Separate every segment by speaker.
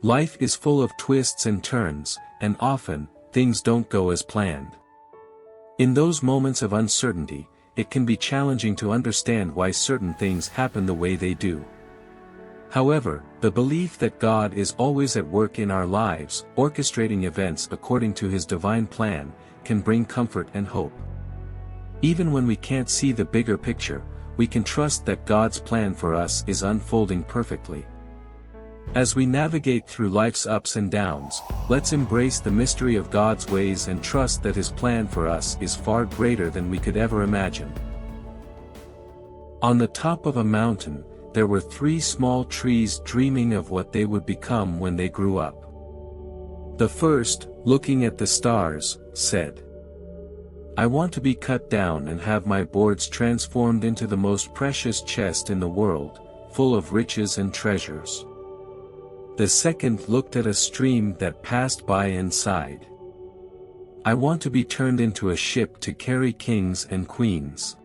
Speaker 1: Life is full of twists and turns, and often, things don't go as planned. In those moments of uncertainty, it can be challenging to understand why certain things happen the way they do. However, the belief that God is always at work in our lives, orchestrating events according to His divine plan, can bring comfort and hope. Even when we can't see the bigger picture, we can trust that God's plan for us is unfolding perfectly. As we navigate through life's ups and downs, let's embrace the mystery of God's ways and trust that His plan for us is far greater than we could ever imagine. On the top of a mountain, there were 3 small trees dreaming of what they would become when they grew up. The first, looking at the stars, said, "I want to be cut down and have my boards transformed into the most precious chest in the world, full of riches and treasures." The second looked at a stream that passed by and sighed, "I want to be turned into a ship to carry kings and queens."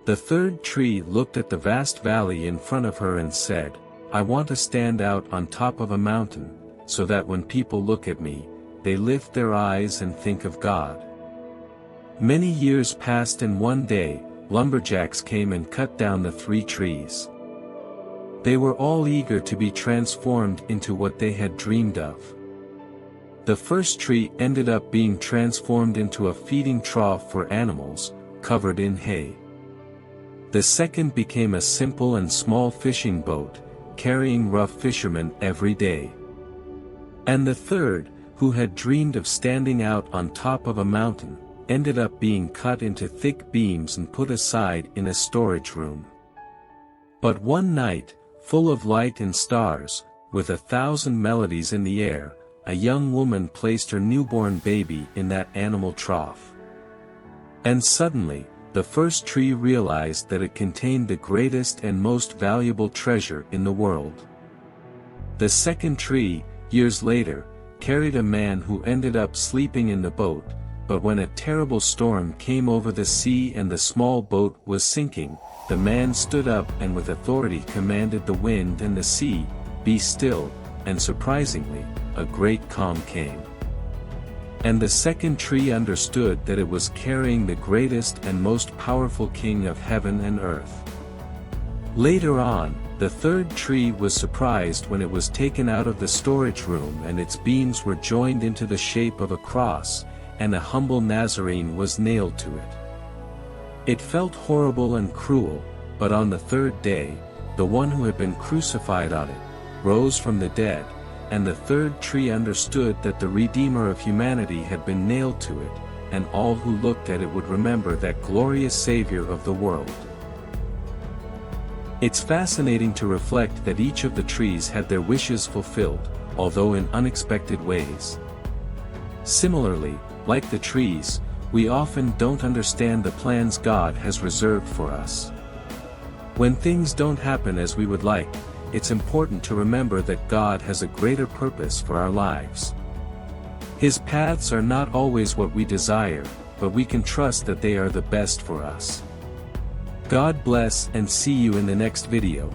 Speaker 1: The third tree looked at the vast valley in front of her and said, "I want to stand out on top of a mountain, so that when people look at me, they lift their eyes and think of God." Many years passed and one day, lumberjacks came and cut down the 3 trees. They were all eager to be transformed into what they had dreamed of. The first tree ended up being transformed into a feeding trough for animals, covered in hay. The second became a simple and small fishing boat, carrying rough fishermen every day. And the third, who had dreamed of standing out on top of a mountain, ended up being cut into thick beams and put aside in a storage room. But one night, full of light and stars, with 1,000 melodies in the air, a young woman placed her newborn baby in that animal trough. And suddenly, the first tree realized that it contained the greatest and most valuable treasure in the world. The second tree, years later, carried a man who ended up sleeping in the boat, but when a terrible storm came over the sea and the small boat was sinking, the man stood up and with authority commanded the wind and the sea, "Be still," and surprisingly, a great calm came. And the second tree understood that it was carrying the greatest and most powerful king of heaven and earth. Later on, the third tree was surprised when it was taken out of the storage room and its beams were joined into the shape of a cross, and a humble Nazarene was nailed to it. It felt horrible and cruel, but on the third day, the one who had been crucified on it, rose from the dead, and the third tree understood that the Redeemer of humanity had been nailed to it, and all who looked at it would remember that glorious Savior of the world. It's fascinating to reflect that each of the trees had their wishes fulfilled, although in unexpected ways. Similarly, like the trees, we often don't understand the plans God has reserved for us. When things don't happen as we would like, it's important to remember that God has a greater purpose for our lives. His paths are not always what we desire, but we can trust that they are the best for us. God bless and see you in the next video.